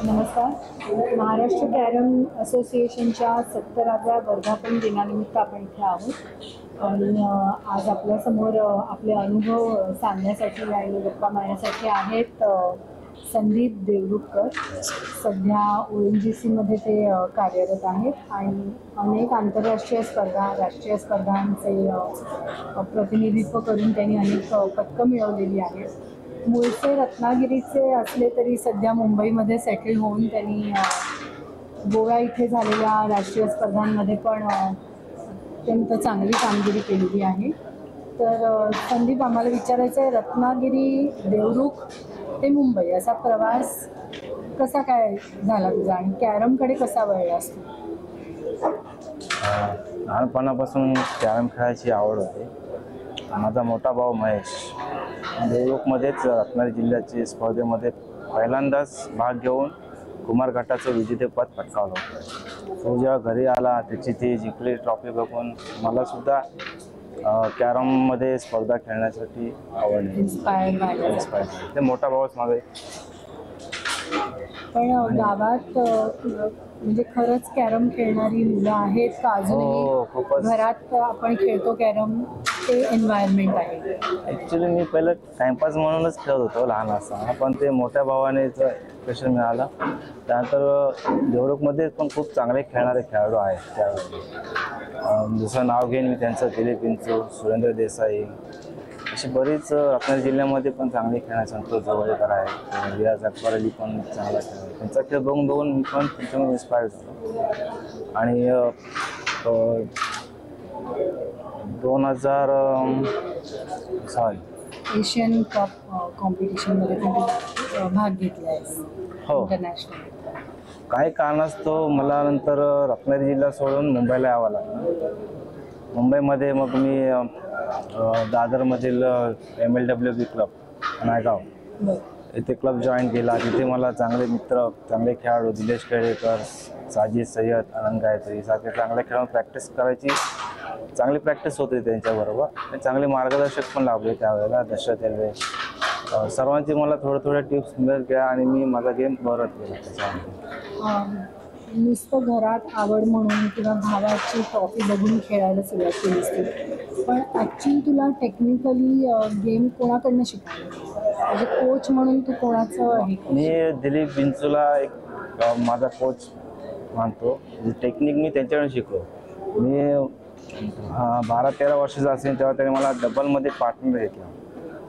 नमस्कार. महाराष्ट्र कॅरम असोसिएशनच्या 70व्या वर्धापन दिनानिमित्त आपण इथे आहोत आणि आज आपल्यासमोर आपले अनुभव सांगण्यासाठी आणि गप्पा मारण्यासाठी आहेत संदीप देवरुखकर. सध्या ONGCमध्ये ते कार्यरत आहेत आणि अनेक आंतरराष्ट्रीय स्पर्धा राष्ट्रीय स्पर्धांचे प्रतिनिधित्व करून त्यांनी अनेक पदकं मिळवलेली आहेत. मूळचे रत्नागिरीचे असले तरी सध्या मुंबईमध्ये सेटल होऊन त्यांनी गोवा इथे झालेल्या राष्ट्रीय स्पर्धांमध्ये पण अत्यंत चांगली कामगिरी केलेली आहे. तर संदीप, आम्हाला विचारायचं आहे, रत्नागिरी देवरुख ते मुंबई असा प्रवास कसा काय झाला तुझा आणि कॅरमकडे कसा वळलास तू? लहानपणापासून कॅरम खेळायची आवड होती. माझा मोठा भाऊ महेश देवरुखमध्येच रत्नागिरी जिल्ह्याच्या स्पर्धेमध्ये पहिल्यांदाच भाग घेऊन कुमार गटाचं विजेतेपद पटकावलं होतं. तो जेव्हा घरी आला त्याची ती जिंकली ट्रॉफी बघून मला सुद्धा कॅरममध्ये स्पर्धा खेळण्यासाठी आवडली. इन्स्पायर ते मोठा भाऊच माझे. पण गावात म्हणजे खरंच कॅरम खेळणारी मुलं आहेत का अजूनही? घरात आपण खेळतो कॅरम ते एन्व्हायरमेंट आहे. ॲक्च्युली मी पहिलं टाइमपास म्हणूनच खेळत होतो लहान असताना, पण ते मोठ्या भावाने प्रेशर मिळालं. त्यानंतर देवरुखमध्ये पण खूप चांगले खेळणारे खेळाडू आहेत त्यावेळी. दुसरं नाव घेईन मी त्यांचं, दिलीप विंचू, सुरेंद्र देसाई, अशी बरीच रत्नागिरी जिल्ह्यामध्ये पण चांगली खेळणारे संतोष जवळकर आहेत. रियाज अकबर अली पण चांगला खेळ. त्यांचा खेळ बघून मी पण त्याच्यामुळे इन्स्पायर झालो. आणि 2000 एशियन कप कॉम्पिटिशनमध्ये भाग घेतला आहे. हो. इंटरनॅशनल काही कारणास्तव मला नंतर रत्नागिरी जिल्हा सोडून मुंबईला यावं लागलं. मुंबईमध्ये मग मी दादरमधील MLWB क्लब नायगाव इथे क्लब जॉईन केला. तिथे मला चांगले मित्र, चांगले खेळाडू दिलेश केळेकर, साजिद सय्यद, आनंद गायत्री सारखे चांगल्या खेळाडू प्रॅक्टिस करायची. चांगली प्रॅक्टिस होती त्यांच्याबरोबर आणि चांगले मार्गदर्शक पण लाभले त्यावेळेला. दशरथ एल्वे सर्वांची मला थोड्या टिप्स मिळत गेल्या आणि मी माझा गेम बरत गेला त्याच्यामध्ये. नुसतं घरात आवड म्हणून किंवा भावाची ट्रॉफी बघून खेळायला सुरुवात केली असते, पण ॲक्च्युली तुला टेक्निकली गेम कोणाकडनं शिकवलं? म्हणजे कोच म्हणून तू कोणाचं हे? मी दिलीप विंचूला एक माझा कोच मानतो. टेक्निक मी त्यांच्याकडून शिकलो. मी 12-13 वर्षाचा असेल तेव्हा त्याने मला डबलमध्ये पार्टनर घेतला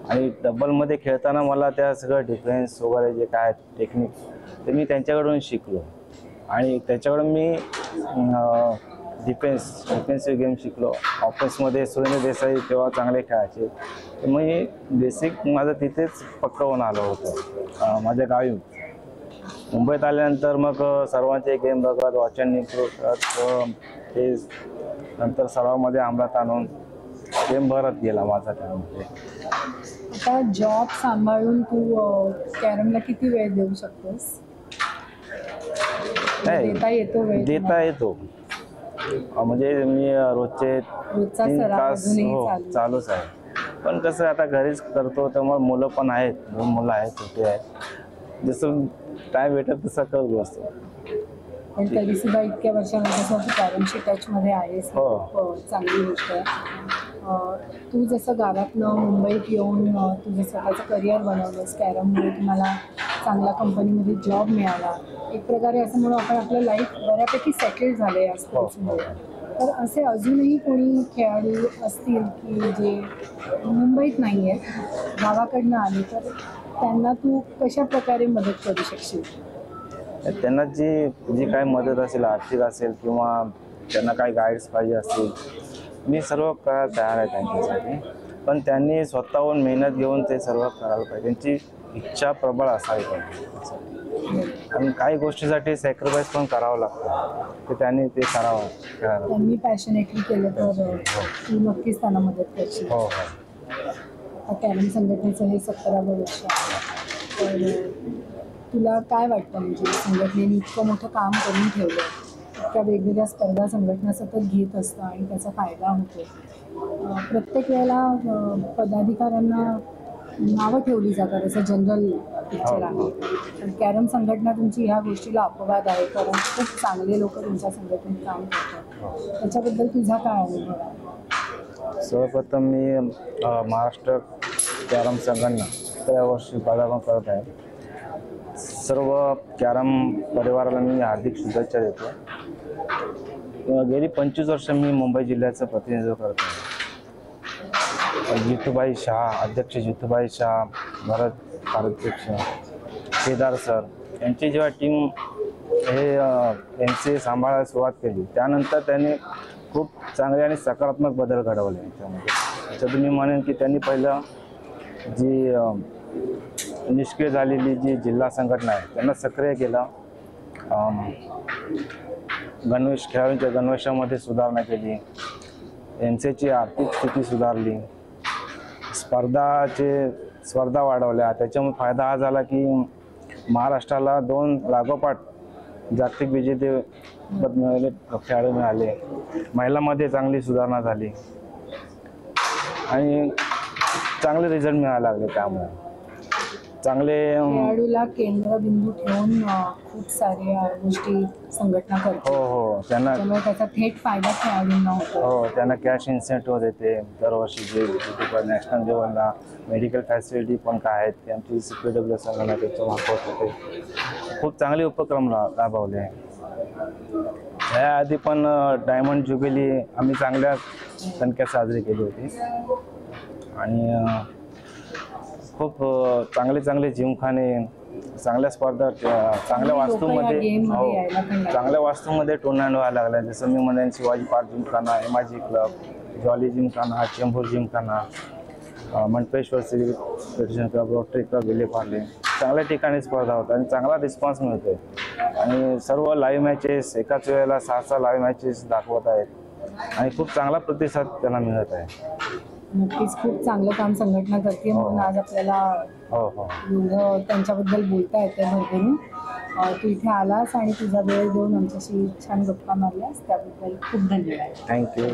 आणि डबलमध्ये खेळताना मला त्या सगळं डिफेन्स वगैरे जे काय टेक्निक ते मी त्यांच्याकडून शिकलो. आणि त्याच्याकडून मी डिफेन्सिव्ह गेम शिकलो. ऑफेन्समध्ये सुरेंद्र देसाई तेव्हा चांगले खेळायचे, तर मी बेसिक माझं तिथेच पक्क होऊन आलो होतो माझ्या गावी. मुंबईत आल्यानंतर मग सर्वांचे गेम बघत वॉच अँड इम्प्रूव्ह करत ते नंतर सरावामध्ये अंमलात आणून गेम भरत गेला माझा त्यामध्ये. आता जॉब सांभाळून तू कॅरमला किती वेळ देऊ शकतोस? देता येतो म्हणजे मी रोजचे 3 तास चालूच आहे. पण कसं आता घरीच करतो त्यामुळे मुलं पण आहेत, 2 मुलं आहेत, छोटे आहेत. जसं टाईम भेटत तसं करत असतो. पण तरी सुद्धा इतक्या वर्षानंतर तू कॅरमशी टचमध्ये आहेस, चांगली गोष्ट आहे. तू जसं गावातनं मुंबईत येऊन तुझं स्वतःचं करिअर बनवलंस, कॅरममुळे तुम्हाला चांगल्या कंपनीमध्ये जॉब मिळाला, एक प्रकारे असं म्हणून आपण आपलं लाईफ बऱ्यापैकी सेटल झालं या स्पोर्ट्समुळे. तर असे अजूनही कोणी खेळाडू असतील की जे मुंबईत नाही आहेत, गावाकडनं आले, तर त्यांना तू कशा प्रकारे मदत करू शकशील? त्यांना जी काय मदत असेल, आर्थिक असेल किंवा त्यांना काय गाईड्स पाहिजे असतील, मी सर्व करायला तयार आहे त्यांच्यासाठी. पण त्यांनी स्वतःहून मेहनत घेऊन ते सर्व करायला पाहिजे. त्यांची इच्छा प्रबळ असावी पाहिजे. आणि काही गोष्टीसाठी सॅक्रिफाईस पण करावं लागतं, तर त्यांनी ते करावं. त्यांनी पॅशनेटली केलं तर तू नक्कीच त्यांना मदत करशील. हो. आता कॅरम संघटनेचं हे 17वं वर्ष आहे, तर तुला काय वाटतं, म्हणजे संघटनेने इतकं मोठं काम करून ठेवलं, इतक्या वेगवेगळ्या स्पर्धा संघटना सतत घेत असतं आणि त्याचा फायदा होतो. प्रत्येक वेळेला पदाधिकाऱ्यांना नावं ठेवली जातात असं जनरल पिक्चर आहे. हो. पण कॅरम संघटना तुमची ह्या गोष्टीला अपवाद आहे, कारण खूप चांगले लोक तुमच्या संघटनेत काम करतात. त्याच्याबद्दल तुझा काय अनुभव आहे? सर्वप्रथम मी महाराष्ट्र कॅरम संघटना त्या वर्षी पदार्पण करत आहे. सर्व कॅरम परिवाराला मी हार्दिक शुभेच्छा देतो. गेली 25 वर्ष मी मुंबई जिल्ह्याचं प्रतिनिधित्व करत आहे. जितूभाई शाह, अध्यक्ष जितूभाई शाह, भरत कार्याध्यक्ष, केदार सर यांची जेव्हा टीम हे NCA सांभाळायला सुरुवात केली, त्यानंतर त्यांनी खूप चांगले आणि सकारात्मक बदल घडवले याच्यामध्ये. त्याच्यातून मी म्हणेन की त्यांनी पहिलं जी निष्क्रिय झालेली जी जिल्हा संघटना आहे त्यांना सक्रिय केलं. गणवेश खेळाडूंच्या गणवेशामध्ये सुधारणा केली. NCAची आर्थिक स्थिती सुधारली. स्पर्धा वाढवल्या. त्याच्यामुळे फायदा हा झाला की महाराष्ट्राला 2 लागोपाठ जागतिक विजेतेपद मिळाले, खेळाडू मिळाले. महिलांमध्ये चांगली सुधारणा झाली आणि चांगले रिझल्ट मिळायला लागले. त्यामुळे चांगले खेळाडूला केंद्रबिंदू ठेवून खूप साऱ्या गोष्टी संघटना करते. हो त्यांना त्यामुळे त्याचा थेट फायदा खेळाडूंना होतो. त्यांना कॅश इन्सेंटिव्ह देते दरवर्षी. जे नॅशनल लेवलला मेडिकल फॅसिलिटी पण काय आहेत ते आमची CPW संघटना त्याचा वापर होते. खूप चांगले उपक्रम राबवले. याआधी पण डायमंड ज्युबिली आम्ही चांगल्या संख्येत साजरी केली होती आणि खूप चांगले जिमखाने, चांगल्या स्पर्धा, चांगल्या वास्तूमध्ये चांगल्या वास्तूमध्ये टुर्नामेंट व्हायला लागल्या. जसं मी म्हणेन Shivaji park gymkhana, MIG club, jolly gymkhana, Chembur gymkhana, Manteshwar city club, rotary club, Vile Parle, चांगल्या ठिकाणी स्पर्धा होतात आणि चांगला रिस्पॉन्स मिळतोय. आणि सर्व लाईव्ह मॅचेस एकाच वेळेला 6 लाईव्ह मॅचेस दाखवत आहेत आणि खूप चांगला प्रतिसाद त्यांना मिळत आहे. नक्कीच खूप चांगलं काम संघटना करते, म्हणून आज आपल्याला एवढं त्यांच्याबद्दल बोलता येतं भरभरून. तू इथे आलास आणि तुझा वेळ देऊन आमच्याशी छान गप्पा मारल्यास त्याबद्दल खूप धन्यवाद. थँक्यू.